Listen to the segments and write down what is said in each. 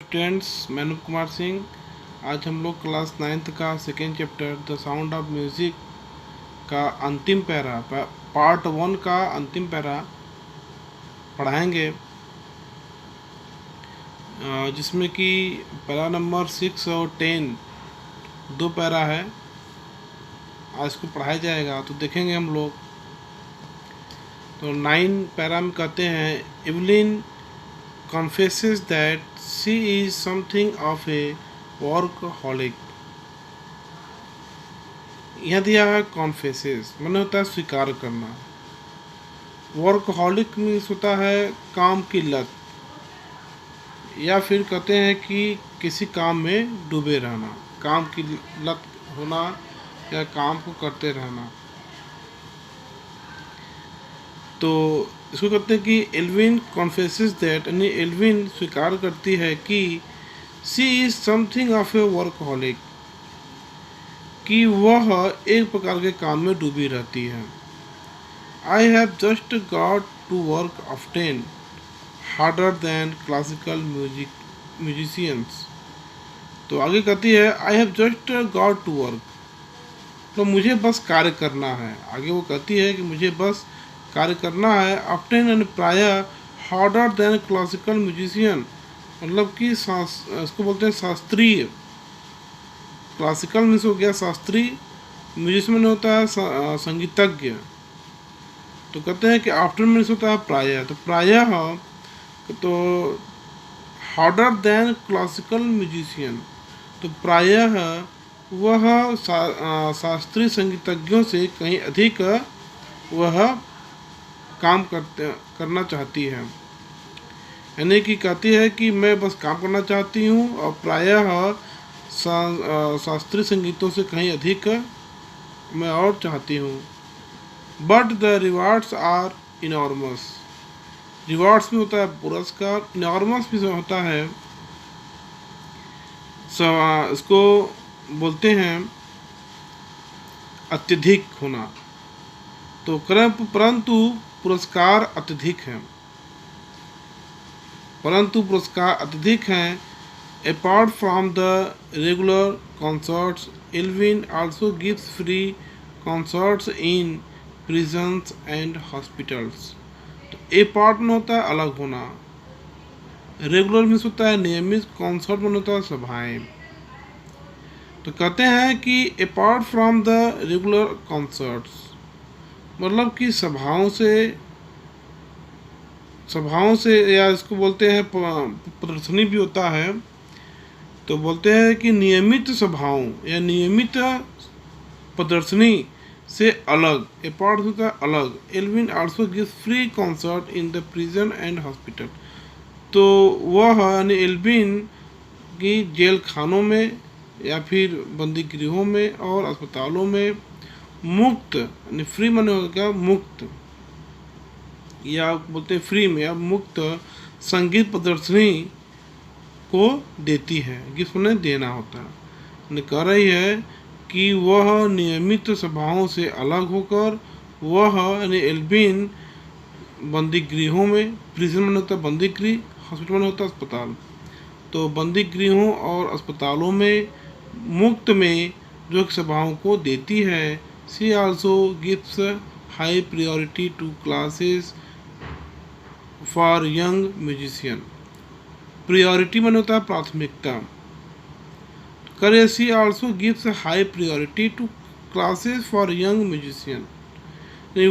Students, मैं अनूप कुमार सिंह। आज हम लोग क्लास 9th का second chapter the sound of music का अंतिम पैरा पार्ट 1 का अंतिम पैरा पढ़ाएंगे, जिसमें कि पैरा नंबर 6 और 10 दो पैरा है। आज इसको पढ़ाया जाएगा तो देखेंगे हम लोग। तो 9 पैरा में कहते हैं, Evelyn confesses that she is something of a workaholic। यह दिया है कॉन्फेसेस, मैंने होता है स्वीकार करना। वर्कहॉलिक मीन्स होता है काम की लत, या फिर कहते हैं कि किसी काम में डूबे रहना, काम की लत होना या काम को करते रहना। तो इसको कहते हैं कि एल्विन कॉन्फेसेस दैट, यानी एल्विन स्वीकार करती है कि she is something of A workaholic, कि वह एक प्रकार के काम में डूबी रहती है। I have just got to work often harder than classical musicians. तो आगे कहती है, I have just got to work, तो मुझे बस कार्य करना है। आगे वो कहती है कि मुझे बस कार्य करना है। ऑफ्टेन एंड प्रायः हार्डर देन क्लासिकल म्यूजिशियन, मतलब कि इसको बोलते हैं शास्त्रीय। क्लासिकल मीन्स हो गया शास्त्रीय, म्यूजिशियन होता है संगीतज्ञ। तो कहते हैं कि आफ्टर मीन्स होता है प्रायः, तो प्रायः तो हार्डर देन क्लासिकल म्यूजिशियन, तो प्रायः वह शास्त्रीय संगीतज्ञों से कहीं अधिक वह काम करना चाहती है। यानी कि कहती है कि मैं बस काम करना चाहती हूँ और प्रायः शास्त्रीय संगीतों से कहीं अधिक मैं और चाहती हूँ। But the rewards are enormous, rewards में होता है पुरस्कार, इनॉर्मस भी होता है इसको बोलते हैं अत्यधिक होना। तो परंतु पुरस्कार अत्यधिक हैं, परंतु पुरस्कार अत्यधिक हैं। Apart from the regular concerts, Evelyn also gives free concerts in prisons and hospitals. तो ए पार्ट में होता है अलग होना, रेगुलर मीन्स होता है नियमित, कॉन्सर्ट में होता है सभाएं। तो कहते हैं कि apart from the regular concerts, मतलब कि सभाओं से या इसको बोलते हैं प्रदर्शनी भी होता है। तो बोलते हैं कि नियमित सभाओं या नियमित प्रदर्शनी से अलग, अपार्ट होता है अलग। Evelyn also gives free concert in the prison and hospital. तो वह यानी एल्विन की जेल खानों में या फिर बंदी गृहों में और अस्पतालों में मुफ्त, यानी फ्री माने होगा मुक्त, या बोलते हैं फ्री में या मुक्त संगीत प्रदर्शनी को देती है। गिफ्ट उन्हें देना होता है। कह रही है कि वह नियमित सभाओं से अलग होकर वह यानी एल्विन बंदी गृहों में, प्रिजन में होता है बंदी गृह, हॉस्पिटल में होता है अस्पताल, तो बंदी गृहों और अस्पतालों में मुफ्त में जो सभाओं को देती है। She also gives high priority to classes for young musician। priority माने होता है प्राथमिकता। करे she also gives high priority to classes for young musician, नहीं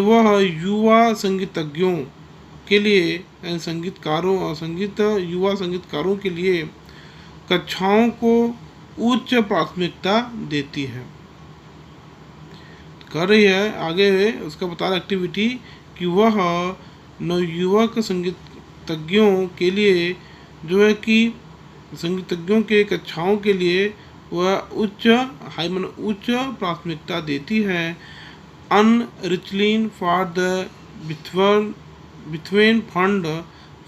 वह युवा संगीतज्ञों के लिए, संगीतकारों और युवा संगीतकारों के लिए कक्षाओं को उच्च प्राथमिकता देती है। कर रही है आगे उसका बता रहा एक्टिविटी कि वह नवयुवक संगीतज्ञों के लिए जो है कि संगीतज्ञों के कक्षाओं के लिए वह उच्च प्राथमिकता देती है। अनरिचलिन for the Beethoven fund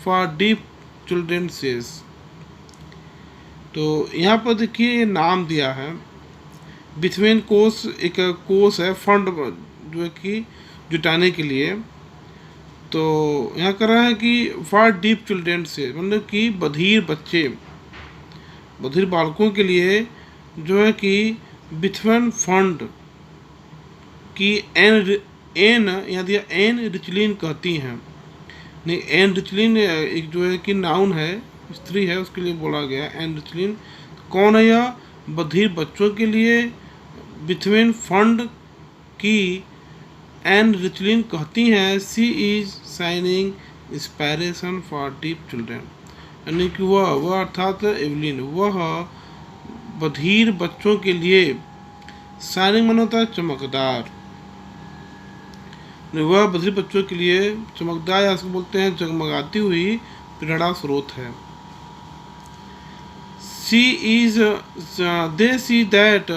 for deaf चिल्ड्रेंसेस। तो यहाँ पर देखिए नाम दिया है बिथवेन कोष, एक कोष है, फंड जो है कि जुटाने के लिए, तो यहाँ कर रहा है कि फॉर डीप चिल्ड्रेन से, मतलब कि बधिर बालकों के लिए जो है कि बिथवेन फंड की एन एन यहाँ दिया एन रिचलिन कहती हैं। नहीं, एन रिचलिन एक जो है कि नाउन है, स्त्री है, उसके लिए बोला गया एन रिचलिन। कौन है यह? बधिर बच्चों के लिए बिथवेन फंड की एन रिचलिन कहती हैं she is shining inspiration for deaf children, यानी कि वह अर्थात एवलिन वह बधिर बच्चों के लिए साइनिंग माना होता है चमकदार, वह बधिर बच्चों के लिए चमकदार या इसको बोलते हैं जगमगाती हुई प्रेरणा स्रोत है। She is they see that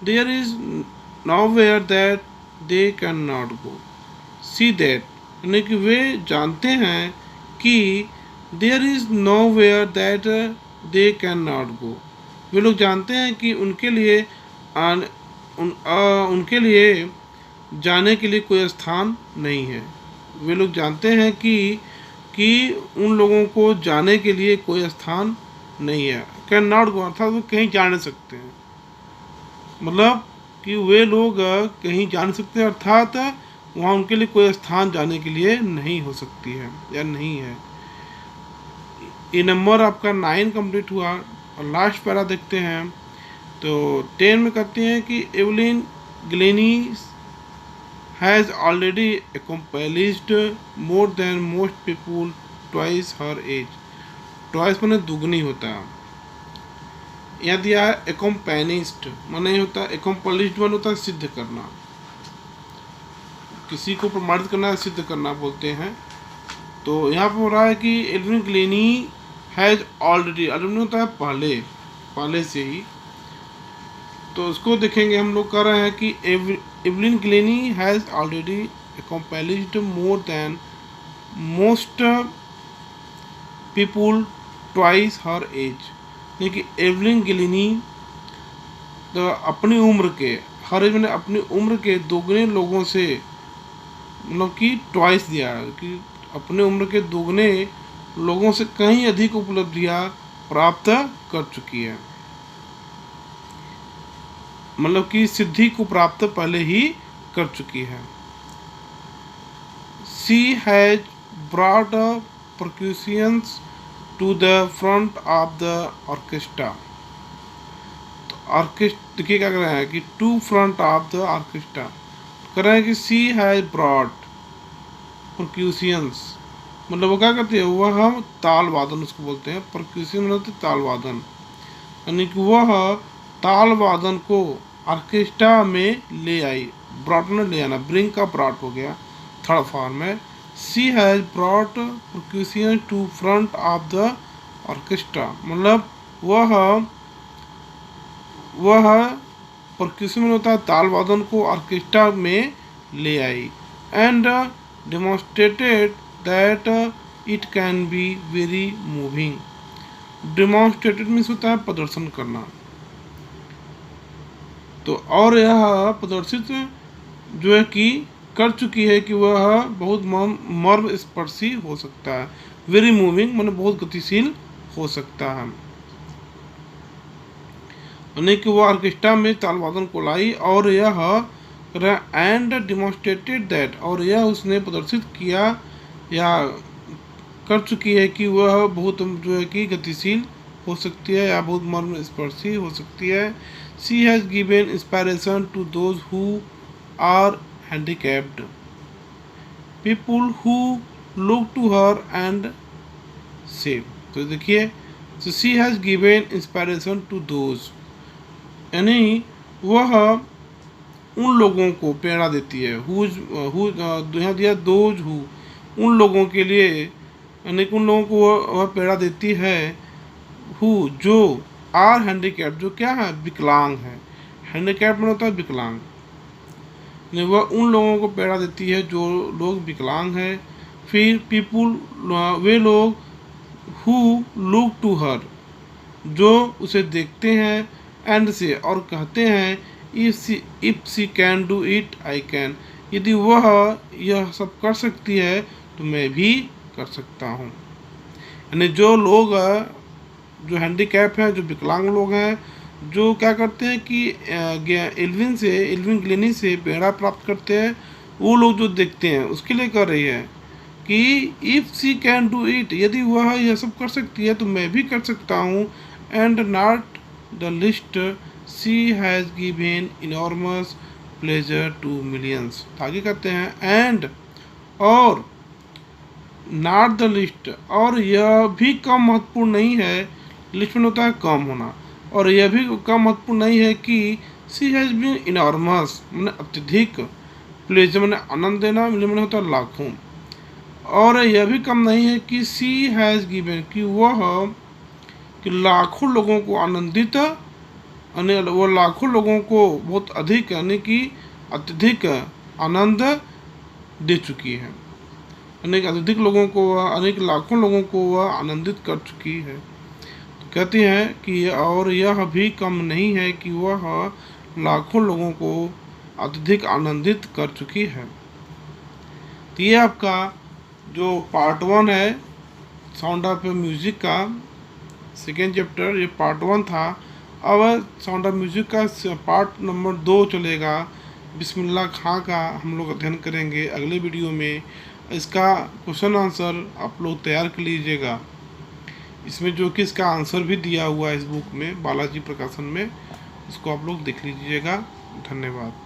there is nowhere that they can not go. See that यानी कि वे जानते हैं कि there is nowhere that they can not go, वे लोग जानते हैं कि उनके लिए जाने के लिए कोई स्थान नहीं है। वे लोग जानते हैं कि उन लोगों को जाने के लिए कोई स्थान नहीं है। कैन नॉट गो अर्थात वो कहीं जा नहीं सकते हैं, मतलब कि वे लोग कहीं जा नहीं सकते, अर्थात वहाँ उनके लिए कोई स्थान जाने के लिए नहीं हो सकती है या नहीं है। ये नंबर आपका 9 कंप्लीट हुआ और लास्ट पैरा देखते हैं। तो 10 में कहते हैं कि Evelyn Glenny has already accomplished more than most people twice her age। twice माने दुगनी होता है। यहाँ दिया है accomplished माने होता है, accomplished माने होता है सिद्ध करना, किसी को प्रमाणित करना, सिद्ध करना बोलते हैं। तो यहाँ पर हो रहा है कि एवलिन ग्लेनी हैज ऑलरेडी होता है पहले से ही। तो उसको देखेंगे हम लोग, कर रहे हैं कि Evelyn Glenny has already accomplished more than most people twice her age, यानी कि एवलिन ग्लेनी तो अपनी उम्र के हर एज मैंने अपनी उम्र के दोगुने लोगों से, मतलब कि ट्वाइस दिया है कि अपने उम्र के दोगुने लोगों से कहीं अधिक उपलब्धियां प्राप्त कर चुकी है, मतलब कि सिद्धि को प्राप्त पहले ही कर चुकी है। She has brought percussions to the front of the orchestra. तो ऑर्केस्ट्रा देखिए क्या कर रहे हैं कि to front of the orchestra कर रहे हैं कि सी हैज ब्रॉट परक्यूशंस, मतलब वो क्या करती है, वह हम ताल वादन उसको बोलते हैं। परक्यूशन मतलब ताल वादन, यानी कि वह ताल वादन को ऑर्केस्ट्रा में ले आई। ब्रॉट में ले आना, ब्रिंग का ब्रॉट हो गया थर्ड फॉर्म में। She has brought percussion to front of the orchestra, मतलब वह परक्यूशन में होता है ताल वादन को ऑर्केस्ट्रा में ले आई। And demonstrated that it can be very moving. Demonstrated means होता है प्रदर्शन करना। तो और यह प्रदर्शित जो है कि कर चुकी है कि वह बहुत मर्म स्पर्शी हो सकता है। वेरी मूविंग माने बहुत गतिशील हो सकता है, यानी कि वह ऑर्केस्ट्रा में ताल वादन को लाई और यह एंड डेमोन्स्ट्रेटेड दैट, और यह उसने प्रदर्शित किया या कर चुकी है कि वह बहुत जो है कि गतिशील हो सकती है या बहुत मर्म स्पर्शी हो सकती है। She has given inspiration to those who are handicapped, people who look to her and say। तो देखिए, so she has given inspiration to those, यानी वह उन लोगों को प्रेरणा देती है। यहाँ दिया दोज हु, उन लोगों के लिए, यानी कि उन लोगों को वह प्रेरणा देती है। हु जो आर हैंडीकैप, जो क्या है, विकलांग है। हैंडीकैप में होता है विकलांग, वह उन लोगों को प्रेरणा देती है जो लोग विकलांग हैं। फिर पीपुल, वे लोग हु लुक टू हर, जो उसे देखते हैं, एंड से, और कहते हैं if she can do it I can, यदि वह यह सब कर सकती है तो मैं भी कर सकता हूँ। यानी जो लोग जो हैंडीकैप हैं, जो विकलांग लोग हैं, जो क्या करते हैं कि एल्विन ग्लेनी से प्रेरणा प्राप्त करते हैं, वो लोग जो देखते हैं उसके लिए कर रही है कि if she can do it, यदि वह यह सब कर सकती है तो मैं भी कर सकता हूँ। And not the least, she has given enormous pleasure to millions. आगे कहते हैं एंड, और नॉट द लिस्ट, और यह भी कम महत्वपूर्ण नहीं है, लिस्ट में होता है कम होना, और यह भी कम महत्वपूर्ण नहीं है कि सी हैज़ बीन इनॉर्मस मैंने अत्यधिक, प्लेजर मैंने आनंद देना, मैंने होता है लाखों, और यह भी कम नहीं है कि सी हैज़ गिवन कि वह कि लाखों लोगों को आनंदित, यानी वो लाखों लोगों को बहुत अधिक यानी कि अत्यधिक आनंद दे चुकी है, अनेक अत्यधिक लोगों को वह, अनेक लाखों लोगों को वह आनंदित कर चुकी है। तो कहती हैं कि और यह भी कम नहीं है कि वह लाखों लोगों को अत्यधिक आनंदित कर चुकी है। तो ये आपका जो पार्ट 1 है साउंड ऑफ म्यूज़िक का सेकेंड चैप्टर, ये पार्ट 1 था। अब साउंड ऑफ म्यूज़िक का पार्ट नंबर 2 चलेगा, बिस्मिल्लाह खां का हम लोग अध्ययन करेंगे अगले वीडियो में। इसका क्वेश्चन आंसर आप लोग तैयार कर लीजिएगा, इसमें जो कि इसका आंसर भी दिया हुआ है इस बुक में, बालाजी प्रकाशन में, इसको आप लोग देख लीजिएगा। धन्यवाद।